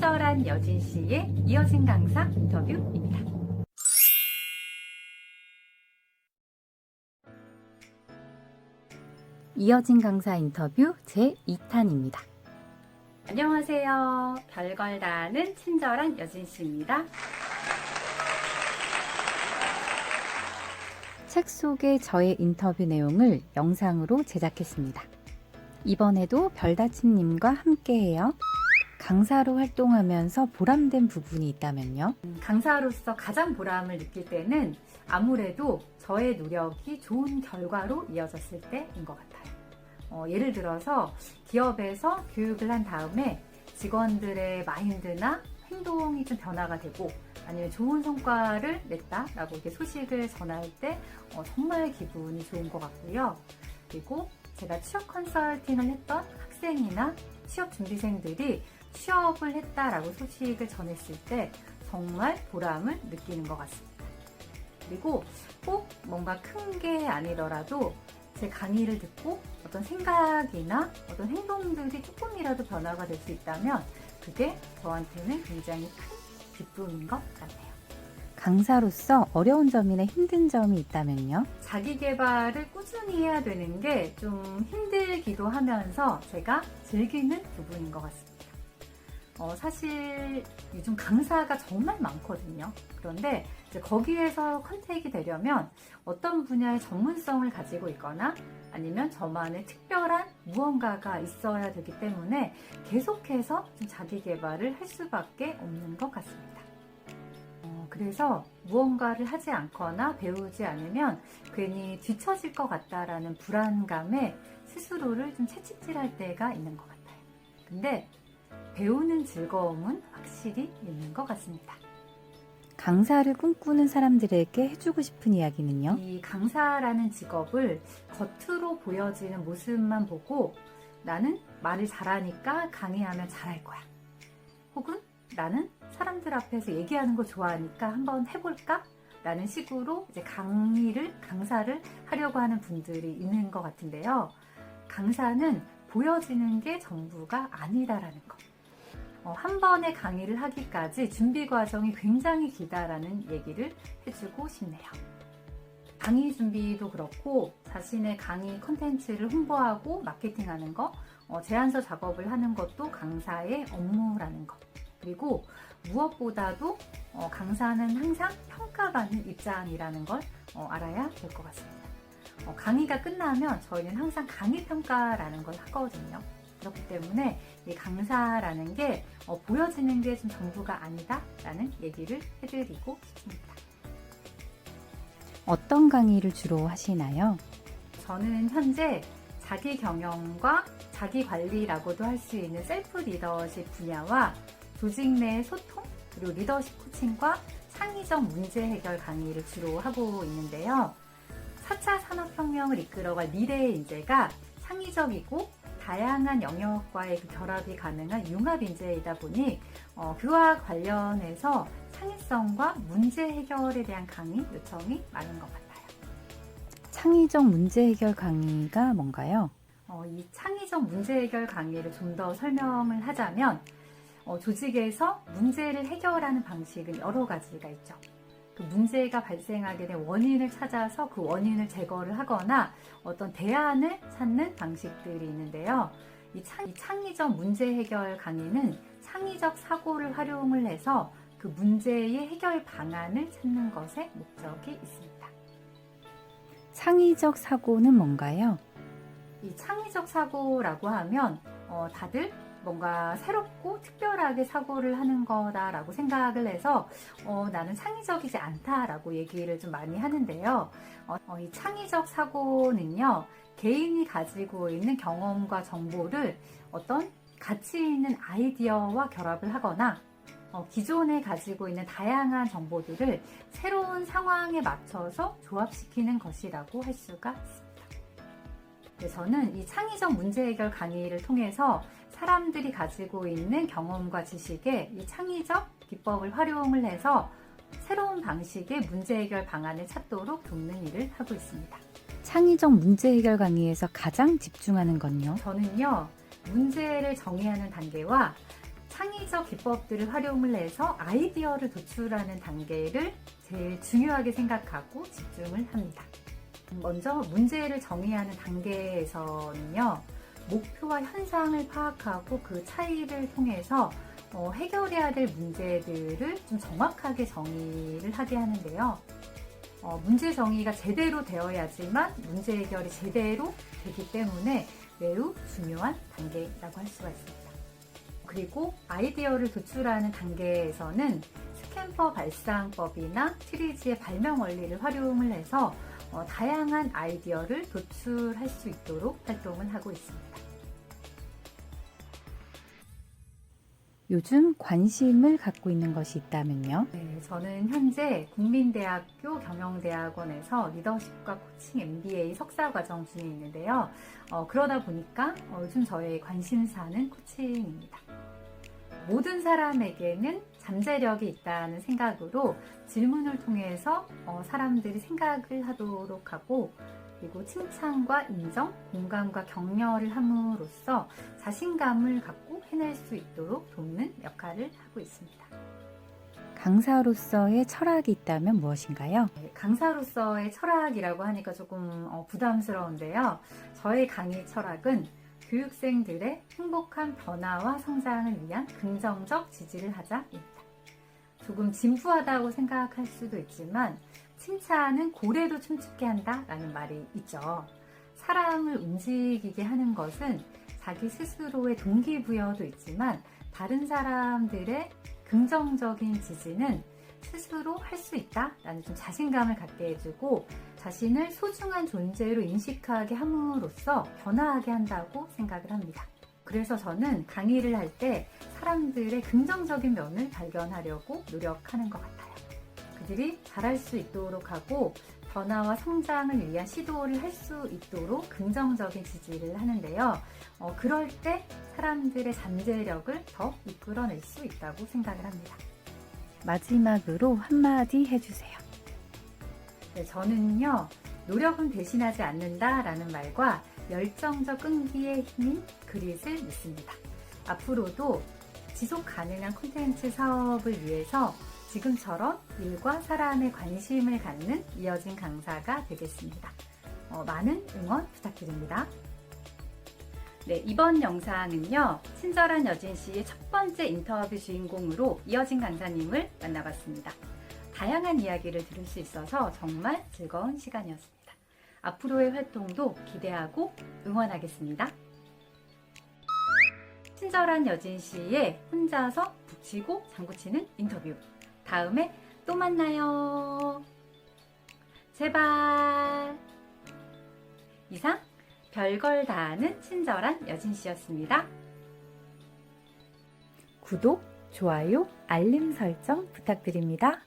친절한 여진 씨의 이어진 강사 인터뷰입니다. 이어진 강사 인터뷰 제2탄입니다. 안녕하세요. 별걸 다 아는 친절한 여진 씨입니다. 책 속의 저의 인터뷰 내용을 영상으로 제작했습니다. 이번에도 별다친님과 함께해요. 강사로 활동하면서 보람된 부분이 있다면요? 강사로서 가장 보람을 느낄 때는 아무래도 저의 노력이 좋은 결과로 이어졌을 때인 것 같아요. 예를 들어서 기업에서 교육을 한 다음에 직원들의 마인드나 행동이 좀 변화가 되고 아니면 좋은 성과를 냈다라고 이렇게 소식을 전할 때 정말 기분이 좋은 것 같고요. 그리고 제가 취업 컨설팅을 했던 학생이나 취업 준비생들이 취업을 했다라고 소식을 전했을 때 정말 보람을 느끼는 것 같습니다. 그리고 꼭 뭔가 큰 게 아니더라도 제 강의를 듣고 어떤 생각이나 어떤 행동들이 조금이라도 변화가 될 수 있다면 그게 저한테는 굉장히 큰 기쁨인 것 같네요. 강사로서 어려운 점이나 힘든 점이 있다면요? 자기 개발을 꾸준히 해야 되는 게 좀 힘들기도 하면서 제가 즐기는 부분인 것 같습니다. 사실 요즘 강사가 정말 많거든요. 그런데 이제 거기에서 컨택이 되려면 어떤 분야의 전문성을 가지고 있거나 아니면 저만의 특별한 무언가가 있어야 되기 때문에 계속해서 좀 자기 개발을 할 수밖에 없는 것 같습니다. 그래서 무언가를 하지 않거나 배우지 않으면 괜히 뒤처질 것 같다라는 불안감에 스스로를 좀 채찍질할 때가 있는 것 같아요. 근데 배우는 즐거움은 확실히 있는 것 같습니다. 강사를 꿈꾸는 사람들에게 해주고 싶은 이야기는요? 이 강사라는 직업을 겉으로 보여지는 모습만 보고 나는 말을 잘하니까 강의하면 잘할 거야. 혹은 나는 사람들 앞에서 얘기하는 거 좋아하니까 한번 해볼까? 라는 식으로 이제 강사를 하려고 하는 분들이 있는 것 같은데요. 강사는 보여지는 게 전부가 아니다라는 거. 한 번의 강의를 하기까지 준비 과정이 굉장히 길다라는 얘기를 해주고 싶네요. 강의 준비도 그렇고 자신의 강의 컨텐츠를 홍보하고 마케팅하는 거, 제안서 작업을 하는 것도 강사의 업무라는 것. 그리고 무엇보다도 강사는 항상 평가받는 입장이라는 걸 알아야 될 것 같습니다. 강의가 끝나면 저희는 항상 강의 평가라는 걸 하거든요. 그렇기 때문에 이 강사라는 게 보여지는 게 좀 전부가 아니다라는 얘기를 해드리고 싶습니다. 어떤 강의를 주로 하시나요? 저는 현재 자기 경영과 자기 관리라고도 할 수 있는 셀프 리더십 분야와 조직 내 소통, 그리고 리더십 코칭과 창의적 문제 해결 강의를 주로 하고 있는데요. 4차 산업혁명을 이끌어갈 미래의 인재가 창의적이고 다양한 영역과의 그 결합이 가능한 융합 인재이다 보니 그와 관련해서 창의성과 문제 해결에 대한 강의 요청이 많은 것 같아요. 창의적 문제 해결 강의가 뭔가요? 이 창의적 문제 해결 강의를 좀 더 설명을 하자면 조직에서 문제를 해결하는 방식은 여러 가지가 있죠. 그 문제가 발생하게 된 원인을 찾아서 그 원인을 제거를 하거나 어떤 대안을 찾는 방식들이 있는데요. 이 창의적 문제 해결 강의는 창의적 사고를 활용을 해서 그 문제의 해결 방안을 찾는 것에 목적이 있습니다. 창의적 사고는 뭔가요? 이 창의적 사고라고 하면 다들 뭔가 새롭고 특별하게 사고를 하는 거다라고 생각을 해서 나는 창의적이지 않다라고 얘기를 좀 많이 하는데요. 이 창의적 사고는요, 개인이 가지고 있는 경험과 정보를 어떤 가치 있는 아이디어와 결합을 하거나 기존에 가지고 있는 다양한 정보들을 새로운 상황에 맞춰서 조합시키는 것이라고 할 수가 있습니다. 저는 이 창의적 문제 해결 강의를 통해서 사람들이 가지고 있는 경험과 지식에 이 창의적 기법을 활용을 해서 새로운 방식의 문제 해결 방안을 찾도록 돕는 일을 하고 있습니다. 창의적 문제 해결 강의에서 가장 집중하는 건요? 저는요, 문제를 정의하는 단계와 창의적 기법들을 활용을 해서 아이디어를 도출하는 단계를 제일 중요하게 생각하고 집중을 합니다. 먼저 문제를 정의하는 단계에서는요, 목표와 현상을 파악하고 그 차이를 통해서 해결해야 될 문제들을 좀 정확하게 정의를 하게 하는데요. 문제 정의가 제대로 되어야지만 문제 해결이 제대로 되기 때문에 매우 중요한 단계라고 할 수가 있습니다. 그리고 아이디어를 도출하는 단계에서는 스캔퍼 발상법이나 트리지의 발명 원리를 활용을 해서 다양한 아이디어를 도출할 수 있도록 활동을 하고 있습니다. 요즘 관심을 갖고 있는 것이 있다면요? 네, 저는 현재 국민대학교 경영대학원에서 리더십과 코칭 MBA 석사과정 중에 있는데요. 그러다 보니까 요즘 저의 관심사는 코칭입니다. 모든 사람에게는 잠재력이 있다는 생각으로 질문을 통해서 사람들이 생각을 하도록 하고, 그리고 칭찬과 인정, 공감과 격려를 함으로써 자신감을 갖고 해낼 수 있도록 돕는 역할을 하고 있습니다. 강사로서의 철학이 있다면 무엇인가요? 강사로서의 철학이라고 하니까 조금 부담스러운데요. 저의 강의 철학은 교육생들의 행복한 변화와 성장을 위한 긍정적 지지를 하자입니다. 조금 진부하다고 생각할 수도 있지만 칭찬은 고래도 춤추게 한다라는 말이 있죠. 사람을 움직이게 하는 것은 자기 스스로의 동기부여도 있지만 다른 사람들의 긍정적인 지지는 스스로 할 수 있다라는 좀 자신감을 갖게 해주고 자신을 소중한 존재로 인식하게 함으로써 변화하게 한다고 생각을 합니다. 그래서 저는 강의를 할 때 사람들의 긍정적인 면을 발견하려고 노력하는 것 같아요. 그들이 잘할 수 있도록 하고 변화와 성장을 위한 시도를 할 수 있도록 긍정적인 지지를 하는데요. 그럴 때 사람들의 잠재력을 더 이끌어낼 수 있다고 생각을 합니다. 마지막으로 한마디 해주세요. 네, 저는요, 노력은 대신하지 않는다라는 말과 열정적 끈기의 힘인 그릿을 믿습니다. 앞으로도 지속 가능한 콘텐츠 사업을 위해서 지금처럼 일과 사람에 관심을 갖는 이어진 강사가 되겠습니다. 많은 응원 부탁드립니다. 네, 이번 영상은요, 친절한 여진 씨의 첫 번째 인터뷰 주인공으로 이어진 강사님을 만나봤습니다. 다양한 이야기를 들을 수 있어서 정말 즐거운 시간이었습니다. 앞으로의 활동도 기대하고 응원하겠습니다. 친절한 여진 씨의 혼자서 북치고 장구치는 인터뷰. 다음에 또 만나요. 제발. 이상 별걸 다 아는 친절한 여진 씨였습니다. 구독, 좋아요, 알림 설정 부탁드립니다.